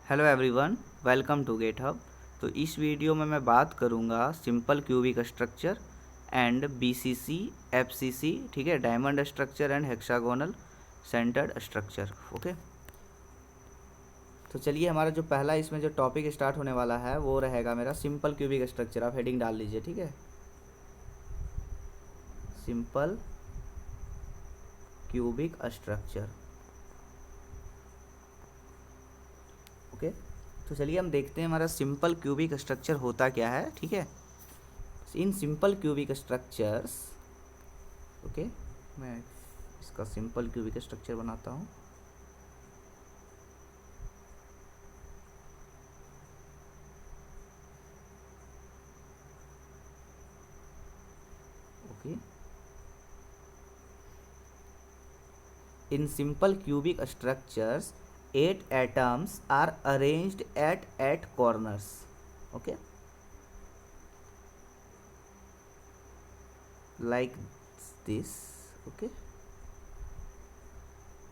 Hello everyone, welcome to GATE Hub. तो इस video में मैं बात करूंगा simple cubic structure and BCC FCC, ठीक है, diamond structure and hexagonal centred structure. Okay, तो चलिए हमारा जो पहला इसमें जो टॉपिक स्टार्ट होने वाला है वो रहेगा मेरा सिंपल क्यूबिक स्ट्रक्चर। आप हेडिंग डाल लीजिए, ठीक है, सिंपल क्यूबिक स्ट्रक्चर। ओके, तो चलिए हम देखते हैं हमारा सिंपल क्यूबिक स्ट्रक्चर होता क्या है। ठीक है, इन सिंपल क्यूबिक स्ट्रक्चर्स, ओके, मैं इसका सिंपल क्यूबिक स्ट्रक्चर बनाता हूँ। Okay, in simple cubic structures 8 atoms are arranged at 8 corners. Okay, like this. Okay,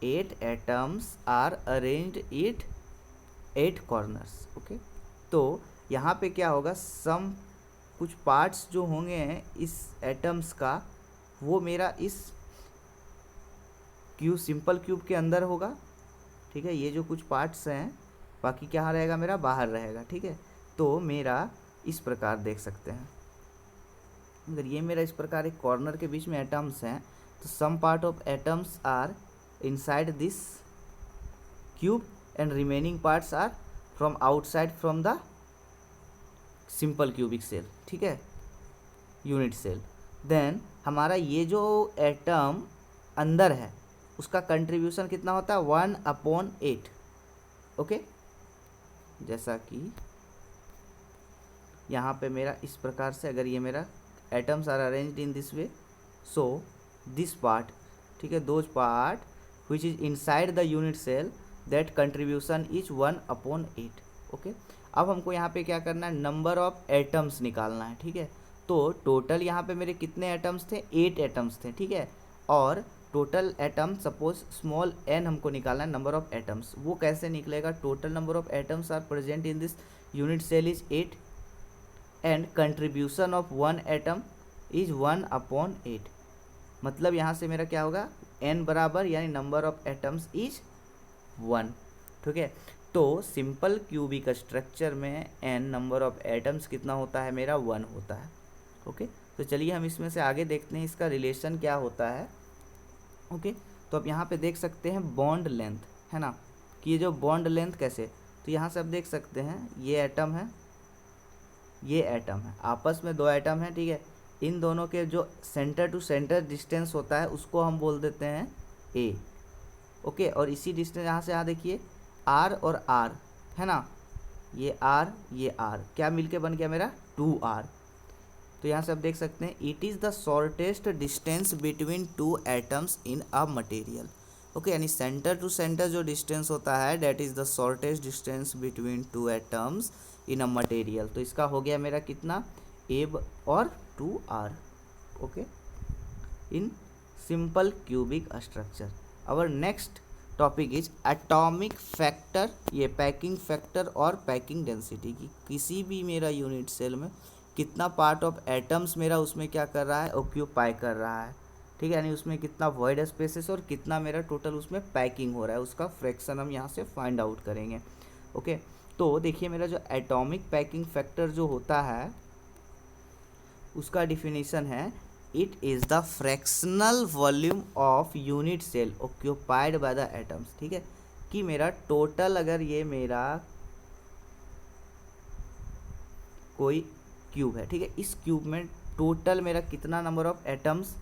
8 atoms are arranged at 8 corners. Okay, तो यहाँ पे क्या होगा, सम कुछ पार्ट्स जो होंगे इस एटम्स का वो मेरा इस क्यूब सिंपल क्यूब के अंदर होगा। ठीक है, ये जो कुछ पार्ट्स हैं बाकी क्या रहेगा, मेरा बाहर रहेगा। ठीक है, तो मेरा इस प्रकार देख सकते हैं, अगर ये मेरा इस प्रकार एक कॉर्नर के बीच में एटम्स हैं तो some part of atoms are inside this cube and remaining parts are from outside from the simple cubic cell. ठीक है, यूनिट सेल। देन हमारा ये जो एटम अंदर है उसका कंट्रीब्यूशन कितना होता है, 1/8। ओके, जैसा कि यहाँ पे मेरा इस प्रकार से, अगर ये मेरा atoms are arranged in this way, so this part, ठीक है, those part which is inside the unit cell that contribution is 1/8। Okay, अब हमको यहाँ पे क्या करना है, नंबर ऑफ एटम्स निकालना है। ठीक है, तो टोटल यहाँ पे मेरे कितने एटम्स थे, 8 एटम्स थे। ठीक है, और total atom suppose small n हमको निकालना है, नंबर ऑफ एटम्स। वो कैसे निकलेगा, total number of atoms are present in this unit cell is 8 and contribution of 1 atom is 1/8। मतलब यहाँ से मेरा क्या होगा, n बराबर यानी नंबर ऑफ एटम्स इज 1। ठीक है, तो सिंपल क्यूबिक स्ट्रक्चर में n नंबर ऑफ एटम्स कितना होता है, मेरा 1 होता है। ओके, तो चलिए हम इसमें से आगे देखते हैं इसका रिलेशन क्या होता है। ओके, तो आप यहाँ पे देख सकते हैं बॉन्ड लेंथ, है ना, कि ये जो बॉन्ड लेंथ कैसे, तो यहाँ से आप देख सकते हैं ये एटम है, ये एटम है, आपस में दो एटम है। ठीक है, इन दोनों के जो सेंटर टू सेंटर डिस्टेंस होता है उसको हम बोल देते हैं ए। ओके, और इसी डिस्टेंस यहाँ से यहाँ देखिए आर और आर, है ना, ये आर ये आर, क्या मिलके बन गया मेरा 2r। तो यहाँ से आप देख सकते हैं it is the shortest distance between 2 atoms in a material. Okay, यानी सेंटर टू सेंटर जो डिस्टेंस होता है that is the shortest distance between 2 atoms in a material. तो इसका हो गया मेरा कितना, a और 2r। Okay, in simple cubic structure. Our next topic is atomic factor, ये पैकिंग फैक्टर और पैकिंग डेंसिटी की किसी भी मेरा यूनिट सेल में कितना पार्ट ऑफ एटम्स मेरा उसमें क्या कर रहा है, ऑक्यूपाई कर रहा है। ठीक है, यानी उसमें कितना वॉइड स्पेसेस और कितना मेरा टोटल उसमें पैकिंग हो रहा है, उसका फ्रैक्शन हम यहाँ से फाइंड आउट करेंगे। ओके, तो देखिए मेरा जो एटॉमिक पैकिंग फैक्टर जो होता है उसका डिफिनीशन है, it is the fractional volume of unit cell occupied by the atoms. ठीक है, कि मेरा टोटल, अगर ये मेरा कोई क्यूब है, ठीक है, इस क्यूब में टोटल मेरा कितना नंबर ऑफ एटम्स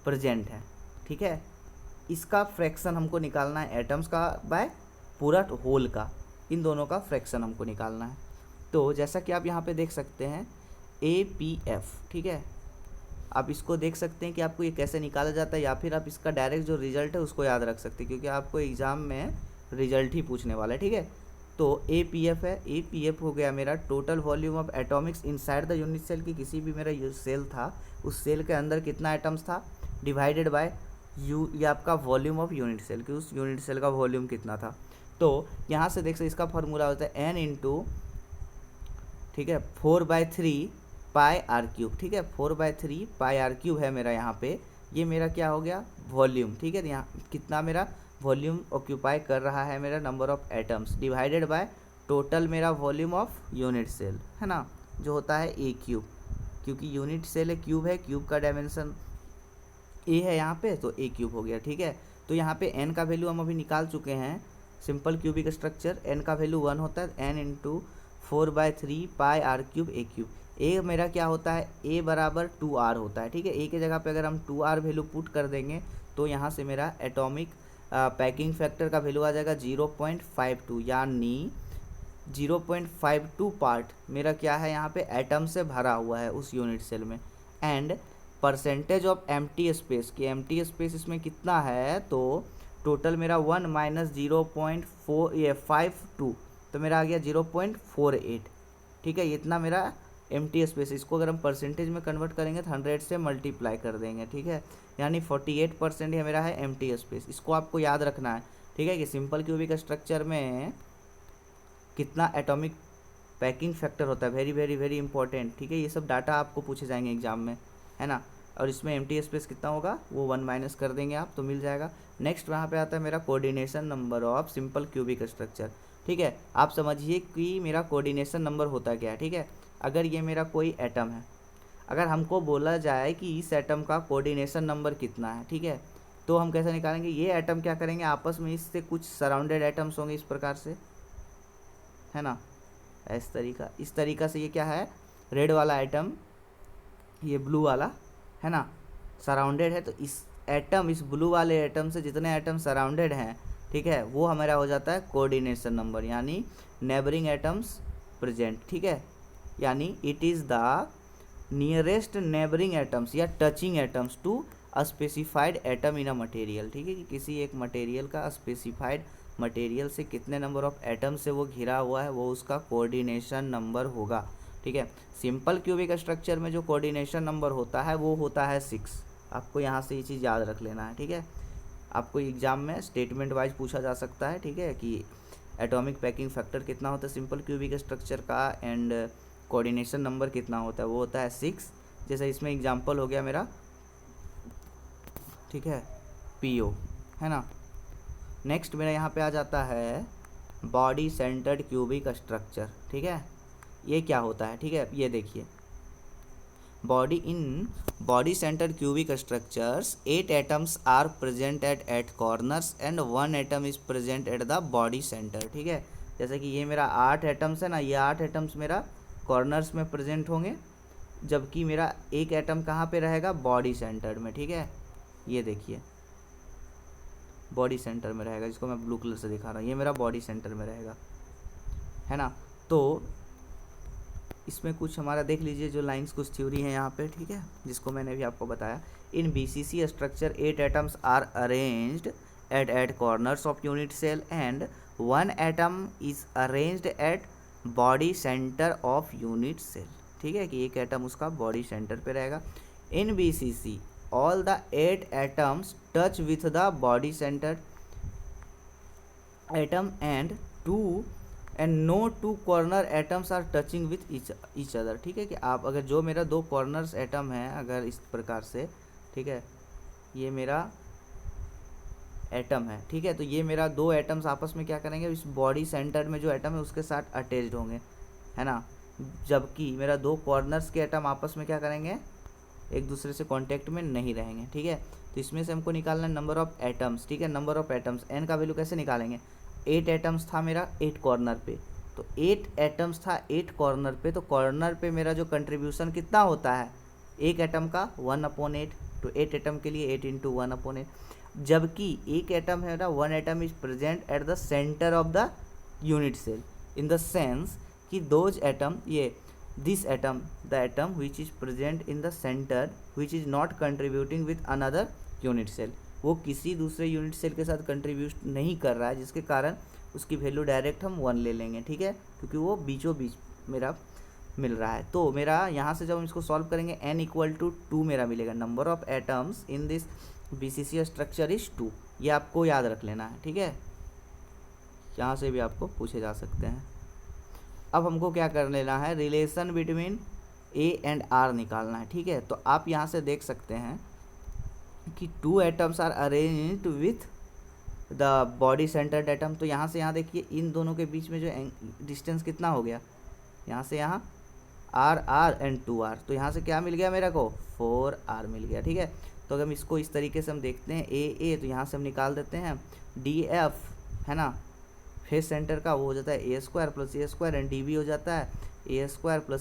प्रेजेंट है। ठीक है, इसका फ्रैक्शन हमको निकालना है, एटम्स का बाय पूरा होल का, इन दोनों का फ्रैक्शन हमको निकालना है। तो जैसा कि आप यहाँ पे देख सकते हैं APF, ठीक है, आप इसको देख सकते हैं कि आपको ये कैसे निकाला जाता है, या फिर आप इसका डायरेक्ट जो रिजल्ट है उसको याद रख सकते हैं, क्योंकि आपको एग्ज़ाम में रिजल्ट ही पूछने वाला है। ठीक है, तो APF है, APF हो गया मेरा total volume of atomics inside the unit cell, की किसी भी मेरा सेल था उस सेल के अंदर कितना एटम्स था, डिवाइडेड बाय ये आपका वॉल्यूम ऑफ यूनिट सेल, कि उस यूनिट सेल का वॉल्यूम कितना था। तो यहाँ से देख सकते इसका फॉर्मूला होता है n इंटू, ठीक है, 4/3 पाई आर क्यूब, ठीक है, 4/3 पाई आर क्यूब है मेरा यहाँ पे, ये मेरा क्या हो गया वॉल्यूम, ठीक है, यहाँ कितना मेरा वॉल्यूम ऑक्यूपाई कर रहा है मेरा number of atoms divided by total मेरा वॉल्यूम ऑफ यूनिट सेल, है ना, जो होता है ए क्यूब, क्योंकि यूनिट सेल क्यूब है, क्यूब का डायमेंशन ए है यहाँ पे, तो ए क्यूब हो गया, ठीक है। तो यहाँ पे एन का वैल्यू हम अभी निकाल चुके हैं, सिंपल क्यूबिक स्ट्रक्चर एन का वैल्यू 1 होता है, N into 4/3 pi r cube a cube. A मेरा क्या होता है, ए बराबर 2r होता है, ठीक है। ए के जगह पे अगर हम 2r वैल्यू पुट कर देंगे तो यहाँ से मेरा एटॉमिक पैकिंग फैक्टर का वैल्यू आ जाएगा 0.52, यानी 0.52 पार्ट मेरा क्या है यहाँ पे एटम से भरा हुआ है उस यूनिट सेल में। And percentage of empty space, कि एम्प्टी स्पेस इसमें कितना है, तो टोटल मेरा 1 माइनस 0.52, तो मेरा आ गया 0.48, ठीक है। ये इतना मेरा एम्प्टी स्पेस, इसको अगर हम परसेंटेज में कन्वर्ट करेंगे तो 100 से मल्टीप्लाई कर देंगे, ठीक है, यानी 48% ये मेरा है एम्प्टी स्पेस। इसको आपको याद रखना है, ठीक है, कि सिंपल क्यूबिक स्ट्रक्चर में कितना एटॉमिक पैकिंग फैक्टर होता है, वेरी वेरी वेरी इंपॉर्टेंट, ठीक है। ये सब डाटा आपको पूछे जाएंगे एग्जाम में, है ना। और इसमें एम्प्टी स्पेस कितना होगा वो 1 माइनस कर देंगे आप, तो मिल जाएगा। नेक्स्ट वहाँ पे आता है मेरा coordination number of simple cubic structure, ठीक है। आप समझिए कि मेरा कोऑर्डिनेशन नंबर होता क्या है, ठीक है। अगर ये मेरा कोई एटम है, अगर हमको बोला जाए कि इस एटम का कोऑर्डिनेशन नंबर कितना है, ठीक है, तो हम कैसे निकालेंगे, ये एटम क्या करेंगे आपस में, इससे कुछ सराउंडेड एटम्स होंगे इस प्रकार से, है ना, इस तरीका से ये क्या है, रेड वाला एटम, ये ब्लू वाला, है ना, सराउंडेड है। तो इस एटम, इस ब्लू वाले एटम से जितने एटम सराउंडेड हैं, ठीक है, वो हमारा हो जाता है कोऑर्डिनेशन नंबर, यानी नेबरिंग एटम्स प्रेजेंट, ठीक है, यानी it is the nearest neighbouring atoms या touching atoms to a specified atom in a material, ठीक है, कि किसी एक मटेरियल का स्पेसिफाइड मटेरियल से कितने नंबर ऑफ एटम से वो घिरा हुआ है, वो उसका कोऑर्डिनेशन नंबर होगा, ठीक है। सिंपल क्यूबिक स्ट्रक्चर में जो कोऑर्डिनेशन नंबर होता है वो होता है 6, आपको यहाँ से ये चीज़ याद रख लेना है, ठीक है। आपको एग्जाम में स्टेटमेंट वाइज पूछा जा सकता है, ठीक है, कि एटॉमिक पैकिंग फैक्टर कितना होता है सिंपल क्यूबिक स्ट्रक्चर का, एंड कोऑर्डिनेशन नंबर कितना होता है, वो होता है 6। जैसे इसमें एग्जांपल हो गया मेरा, ठीक है, PO, है ना। नेक्स्ट मेरा यहाँ पे आ जाता है बॉडी सेंटर्ड क्यूबिक स्ट्रक्चर, ठीक है। ये क्या होता है, ठीक है, ये देखिए, body centred cubic structures 8 atoms are present at corners and 1 atom is present at the body centre, ठीक है। जैसे कि ये मेरा 8 एटम्स है ना, ये 8 एटम्स मेरा कॉर्नर्स में प्रेजेंट होंगे, जबकि मेरा एक एटम कहाँ पे रहेगा, बॉडी सेंटर में, ठीक है। ये देखिए बॉडी सेंटर में रहेगा, जिसको मैं ब्लू कलर से दिखा रहा हूँ, ये मेरा बॉडी सेंटर में रहेगा, है ना। तो इसमें कुछ हमारा देख लीजिए जो लाइंस, कुछ थ्योरी है यहाँ पे, ठीक है, जिसको मैंने भी आपको बताया। In BCC structure 8 atoms are arranged at corners of unit cell and 1 atom is arranged at body centre of unit cell, ठीक है, कि एक एटम उसका बॉडी सेंटर पे रहेगा। In BCC all the 8 atoms touch with the body centre atom and no two corner atoms are touching with each other, ठीक है, कि आप अगर जो मेरा 2 कॉर्नर्स एटम है अगर इस प्रकार से, ठीक है, ये मेरा एटम है, ठीक है, तो ये मेरा 2 एटम्स आपस में क्या करेंगे, इस बॉडी सेंटर में जो एटम है उसके साथ अटैच्ड होंगे, है ना, जबकि मेरा 2 कॉर्नर्स के एटम आपस में क्या करेंगे, एक दूसरे से कांटेक्ट में नहीं रहेंगे, ठीक है। तो इसमें से हमको निकालना है नंबर ऑफ एटम्स, ठीक है, नंबर ऑफ एटम्स, एन का वैल्यू कैसे निकालेंगे, 8 एटम्स था मेरा 8 कॉर्नर पे, तो 8 एटम्स था 8 कॉर्नर पे, तो कॉर्नर पे मेरा जो कंट्रीब्यूशन कितना होता है एक एटम का 1/8, तो 8 एटम के लिए 8 × 1/8, जबकि एक एटम है ना, 1 atom is present at the centre of the unit cell, in the sense कि दोज एटम, ये this atom, the atom which is present in the centre which is not contributing with another unit cell, वो किसी दूसरे unit cell के साथ contribute नहीं कर रहा है, जिसके कारण उसकी वैल्यू डायरेक्ट हम 1 ले लेंगे, ठीक है, क्योंकि वो बीचों बीच मेरा मिल रहा है। तो मेरा यहाँ से जब हम इसको सॉल्व करेंगे n = 2 मेरा मिलेगा, number of atoms in this BCC structure is 2, ये आपको याद रख लेना है, ठीक है। यहाँ से भी आपको पूछे जा सकते हैं। अब हमको क्या कर लेना है, relation between A and R निकालना है, ठीक है। तो आप यहाँ से देख सकते हैं कि 2 atoms are arranged with the body centred atom. तो यहाँ से यहाँ देखिए इन दोनों के बीच में जो डिस्टेंस कितना हो गया, यहाँ से यहाँ आर आर एंड 2r, तो यहाँ से क्या मिल गया मेरे को 4r मिल गया, ठीक है। तो अगर हम इसको इस तरीके से हम देखते हैं ए तो यहाँ से हम निकाल देते हैं DF, है ना, फेस सेंटर का वो हो जाता है a² + a² एंड DB हो जाता है a² + a² +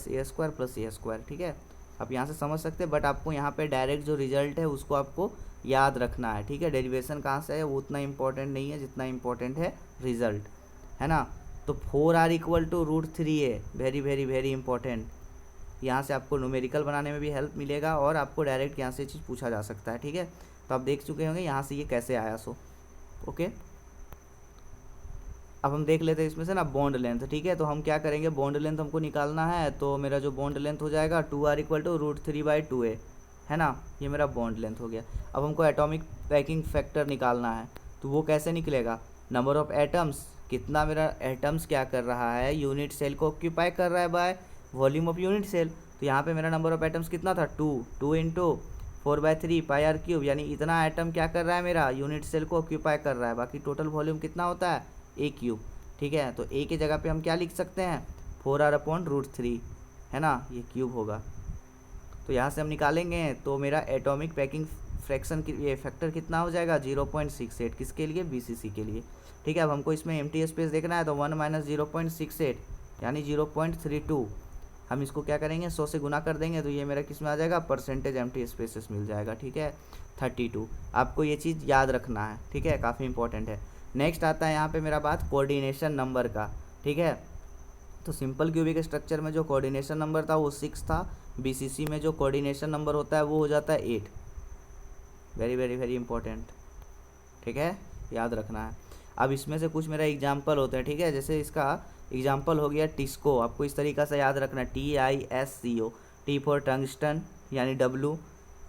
a², ठीक है। आप यहाँ से समझ सकते हैं, बट आपको यहाँ पे डायरेक्ट जो रिजल्ट है उसको आपको याद रखना है, ठीक है। डेरिवेशन कहाँ से है वो उतना इंपॉर्टेंट नहीं है जितना इंपॉर्टेंट है रिजल्ट, है ना। तो 4r = √3a, very very very important. यहाँ से आपको न्यूमेरिकल बनाने में भी हेल्प मिलेगा और आपको डायरेक्ट यहाँ से चीज़ पूछा जा सकता है, ठीक है। तो आप देख चुके होंगे यहाँ से ये कैसे आया सो, ओके। अब हम देख लेते हैं इसमें से ना बॉन्ड लेंथ, ठीक है। तो हम क्या करेंगे, बॉन्ड लेंथ हमको निकालना है, तो मेरा जो बॉन्ड लेंथ हो जाएगा 2r = √3/2a, है ना, ये मेरा बॉन्ड लेंथ हो गया। अब हमको एटॉमिक पैकिंग फैक्टर निकालना है, तो वो कैसे निकलेगा, नंबर ऑफ एटम्स, कितना मेरा एटम्स क्या कर रहा है, यूनिट सेल को ऑक्यूपाई कर रहा है by volume of unit cell. तो यहाँ पे मेरा नंबर ऑफ एटम्स कितना था 2 × 4/3 πr³, यानी इतना एटम क्या कर रहा है मेरा यूनिट सेल को ऑक्यूपाई कर रहा है। बाकी टोटल वॉल्यूम कितना होता है a³, ठीक है। तो a की जगह पे हम क्या लिख सकते हैं 4r/√3, है ना, ये क्यूब होगा। तो यहाँ से हम निकालेंगे तो मेरा एटॉमिक पैकिंग फ्रैक्शन ये फैक्टर कितना हो जाएगा 0.68, किसके लिए, BCC के लिए, ठीक है। अब हमको इसमें एम्प्टी स्पेस देखना है, तो 1 - 0.68 यानी 0.32, हम इसको क्या करेंगे 100 से गुना कर देंगे, तो ये मेरा किस में आ जाएगा, परसेंटेज एम्प्टी स्पेसेस मिल जाएगा, ठीक है, 32। आपको ये चीज़ याद रखना है, ठीक है, काफ़ी इंपॉर्टेंट है। नेक्स्ट आता है यहाँ पे मेरा बात कोऑर्डिनेशन नंबर का, ठीक है। तो सिंपल क्यूबिक स्ट्रक्चर में जो कोऑर्डिनेशन नंबर था वो 6 था, BCC में जो कोऑर्डिनेशन नंबर होता है वो हो जाता है 8, वेरी वेरी वेरी इंपॉर्टेंट, ठीक है, याद रखना है। अब इसमें से कुछ मेरा एग्जाम्पल होते हैं, ठीक है, जैसे इसका एग्जाम्पल हो गया टिस्को, आपको इस तरीक़ा से याद रखना है TISCO, T फॉर टंगस्टन यानी W,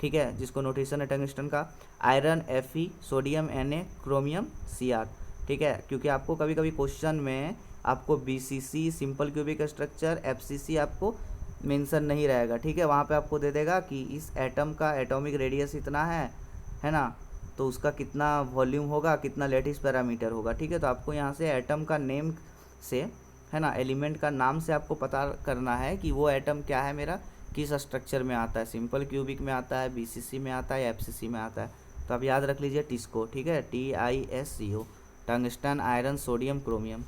ठीक है, जिसको नोटेशन है टंगस्टन का, iron Fe, sodium Na, chromium Cr, ठीक है। क्योंकि आपको कभी कभी क्वेश्चन में आपको BCC simple cubic structure FCC आपको मेंशन नहीं रहेगा, ठीक है, वहाँ पे आपको दे देगा कि इस एटम का एटॉमिक रेडियस इतना है ना, तो उसका कितना वॉल्यूम होगा, कितना लैटिस पैरामीटर होगा, ठीक है। तो आपको यहाँ से एटम का नेम से, है ना, एलिमेंट का नाम से आपको पता करना है कि वो एटम क्या है मेरा, किस स्ट्रक्चर में आता है, सिंपल क्यूबिक में आता है, BCC में आता है या FCC में आता है। तो आप याद रख लीजिए टिस्को, ठीक है, TISCO, tungsten, iron, sodium, chromium,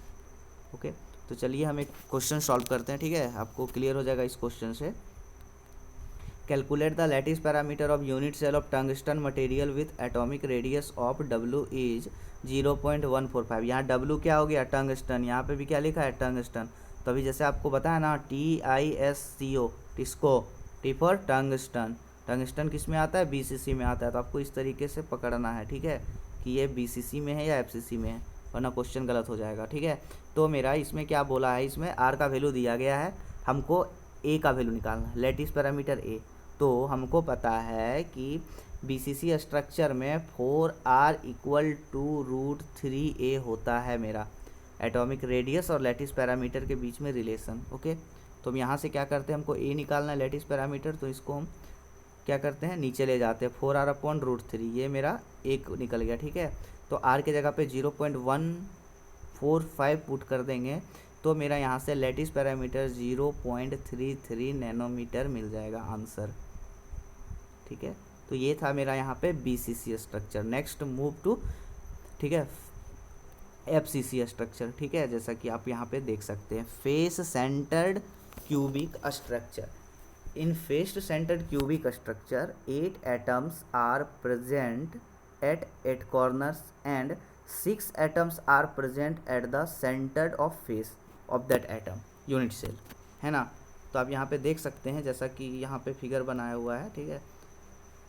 okay. तो चलिए हम एक क्वेश्चन सॉल्व करते हैं, ठीक है, आपको क्लियर हो जाएगा इस क्वेश्चन से। Calculate the lattice parameter of unit cell of tungsten material with atomic radius of W is 0.145। यहाँ W क्या हो गया, टंगस्टन, यहाँ पे भी क्या लिखा है टंगस्टन। तो अभी जैसे आपको बताया ना TISCO, TISCO, T for tungsten, tungsten किस में आता है, BCC में आता है। तो आपको इस तरीके से पकड़ना है, ठीक है, कि ये BCC में है या FCC में है, वरना क्वेश्चन गलत हो जाएगा, ठीक है। तो मेरा इसमें क्या बोला है, इसमें R का वैल्यू दिया गया है, हमको A का वैल्यू निकालना है, लैटिस पैरामीटर A। तो हमको पता है कि BCC स्ट्रक्चर में 4r = √3a होता है मेरा एटॉमिक रेडियस और लैटिस पैरामीटर के बीच में रिलेशन, ओके। तो हम यहाँ से क्या करते हैं, हमको A निकालना है लैटिस पैरामीटर, तो इसको हम क्या करते हैं नीचे ले जाते हैं, 4r/√3, ये मेरा एक निकल गया, ठीक है। तो r के जगह पे 0.145 पुट कर देंगे, तो मेरा यहाँ से लैटिस पैरामीटर 0.33 नैनोमीटर मिल जाएगा आंसर, ठीक है। तो ये था मेरा यहाँ पे BCC structure. Next move to, ठीक है, FCC स्ट्रक्चर, ठीक है, जैसा कि आप यहाँ पे देख सकते हैं, face centred cubic structure. In face centred cubic structure 8 atoms are present at 8 corners and 6 atoms are present at the center of face of that atom unit cell, है ना। तो आप यहाँ पे देख सकते हैं जैसा कि यहाँ पे फिगर बनाया हुआ है, ठीक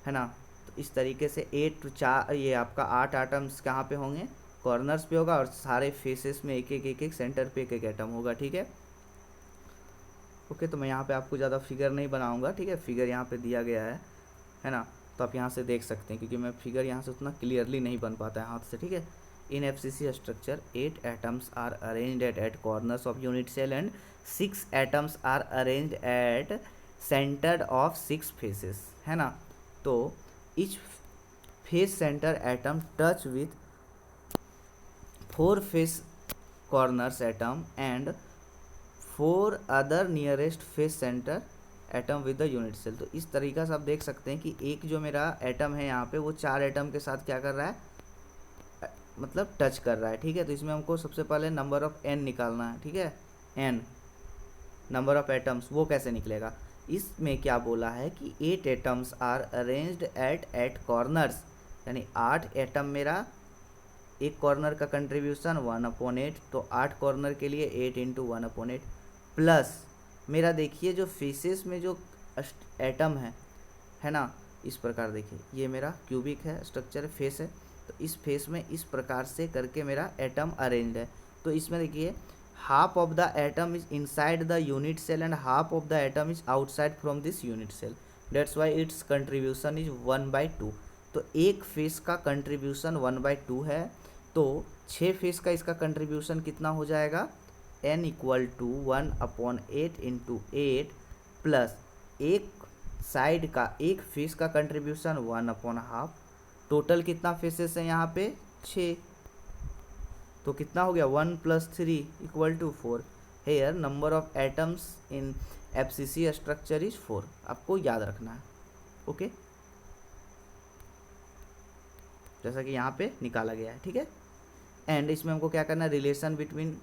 है ना। तो इस तरीके से 4 ये आपका 8 एटम्स कहाँ पे होंगे, कॉर्नर्स पे होगा, और सारे फेसेस में एक एक सेंटर पे एक एटम होगा, ठीक है, ओके। तो मैं यहाँ पे आपको ज़्यादा फिगर नहीं बनाऊँगा, ठीक है, फिगर यहाँ पे दिया गया है ना। तो आप यहाँ से देख सकते हैं, क्योंकि मैं फिगर यहाँ से उतना क्लियरली नहीं बन पाता है हाथ से, ठीक है। in FCC structure 8 atoms are arranged at corners of unit cell and 6 atoms are arranged at centered of 6 faces, है ना। तो each face center atom touch with 4 face corners atom and 4 other nearest face center atom with the unit cell. तो इस तरीका से आप देख सकते हैं कि एक जो मेरा एटम है यहाँ पे वो 4 एटम के साथ क्या कर रहा है, मतलब टच कर रहा है, ठीक है। तो इसमें हमको सबसे पहले नंबर ऑफ एन निकालना है, ठीक है, एन नंबर ऑफ एटम्स। वो कैसे निकलेगा, इसमें क्या बोला है कि 8 atoms are arranged at corners, यानी 8 एटम मेरा एक कॉर्नर का कंट्रीब्यूशन 1/8, तो 8 कॉर्नर के लिए 8 इंटू 1/8 प्लस मेरा देखिए जो फेसेस में जो एटम है ना, इस प्रकार देखिए ये मेरा क्यूबिक है स्ट्रक्चर फेस है, तो इस फेस में इस प्रकार से करके मेरा एटम अरेंज्ड है। तो इसमें देखिए half of the atom is inside the unit cell and half of the atom is outside from this unit cell, that's why its contribution is 1/2। तो एक फेस का कंट्रीब्यूशन 1/2 है, तो 6 फेस का इसका कंट्रीब्यूशन कितना हो जाएगा, n equal to 1/8 into 8 plus एक साइड का एक फेस का कंट्रीब्यूशन 1/2। टोटल कितना फेसेस है यहाँ पे 6, तो कितना हो गया 1 + 3 equal to 4। Here number of atoms in FCC structure is 4, आपको याद रखना है, ओके, जैसा कि यहाँ पे निकाला गया है, ठीक है। एंड इसमें हमको क्या करना है, रिलेशन बिटवीन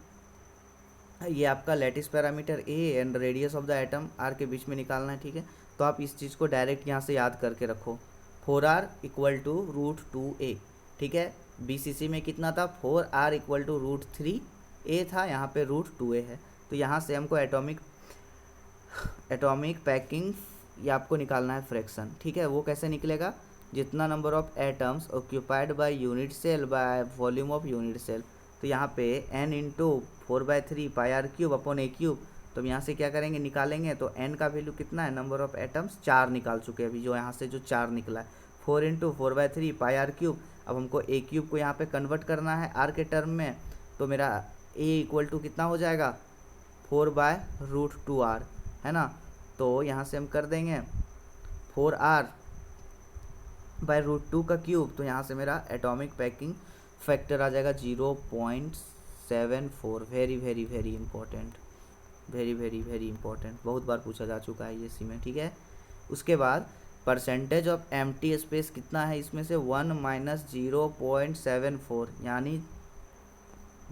ये आपका lattice parameter A and radius of the atom R के बीच में निकालना है, ठीक है। तो आप इस चीज़ को डायरेक्ट यहाँ से याद करके रखो, 4r इक्वल टू √2a, ठीक है। BCC में कितना था, 4r इक्वल टू √3a था, यहाँ पे √2a है। तो यहाँ से हमको एटॉमिक पैकिंग ये आपको निकालना है फ्रैक्शन, ठीक है। वो कैसे निकलेगा, जितना number of atoms occupied by unit cell by volume of unit cell. तो यहाँ पे n into 4/3 πr³ upon a³। तो हम यहाँ से क्या करेंगे, निकालेंगे, तो n का वैल्यू कितना है, नंबर ऑफ एटम्स 4 निकाल चुके हैं अभी, जो यहाँ से जो 4 निकला है, 4 इंटू 4/3 πr³। अब हमको a³ को यहाँ पे कन्वर्ट करना है r के टर्म में, तो मेरा a इक्वल टू कितना हो जाएगा 4/√2r, है ना। तो यहाँ से हम कर देंगे 4r/√2 का क्यूब, तो यहाँ से मेरा एटॉमिक पैकिंग फैक्टर आ जाएगा 0.74। Very very very important, very very very important, बहुत बार पूछा जा चुका है ये इसी में, ठीक है। उसके बाद परसेंटेज ऑफ एम्प्टी स्पेस कितना है, इसमें से 1 - 0.74 यानी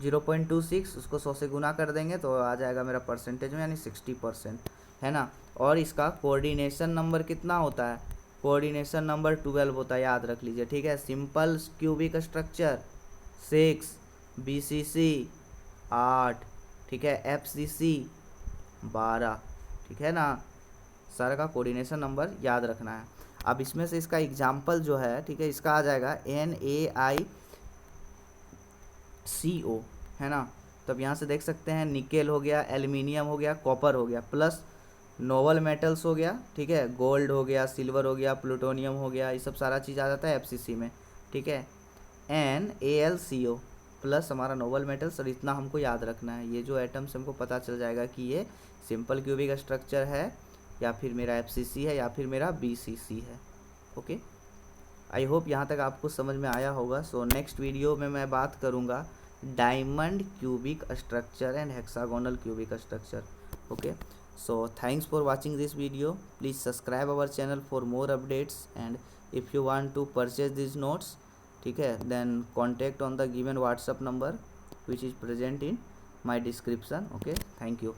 0.26, उसको 100 से गुना कर देंगे तो आ जाएगा मेरा परसेंटेज में, यानी 60%, है ना। और इसका कोऑर्डिनेशन नंबर कितना होता है, कोऑर्डिनेशन नंबर 12 होता है, याद रख लीजिए, ठीक है। सिंपल क्यूबिक स्ट्रक्चर 6, BCC 8, ठीक है, FCC 12, ठीक है ना। सारा का कोऑर्डिनेशन नंबर याद रखना है। अब इसमें से इसका एग्जाम्पल जो है, ठीक है, इसका आ जाएगा NaICO, है ना। तो अब यहाँ से देख सकते हैं निकेल हो गया, एल्युमिनियम हो गया, कॉपर हो गया, प्लस नोवल मेटल्स हो गया, ठीक है, गोल्ड हो गया, सिल्वर हो गया, प्लूटोनियम हो गया, ये सब सारा चीज़ आ जाता है FCC में, ठीक है। NaLCO प्लस हमारा नोवल मेटल्स, और इतना हमको याद रखना है। ये जो एटम्स हमको पता चल जाएगा कि ये सिंपल क्यूबिक स्ट्रक्चर है या फिर मेरा FCC है या फिर मेरा BCC है, ओके। आई होप यहाँ तक आपको समझ में आया होगा। सो नेक्स्ट वीडियो में मैं बात करूँगा diamond cubic structure and hexagonal cubic structure, okay. So thanks for watching this video. Please subscribe our channel for more updates, and if you want to purchase these notes, ठीक है, then contact on the given WhatsApp number which is present in my description, okay. Thank you.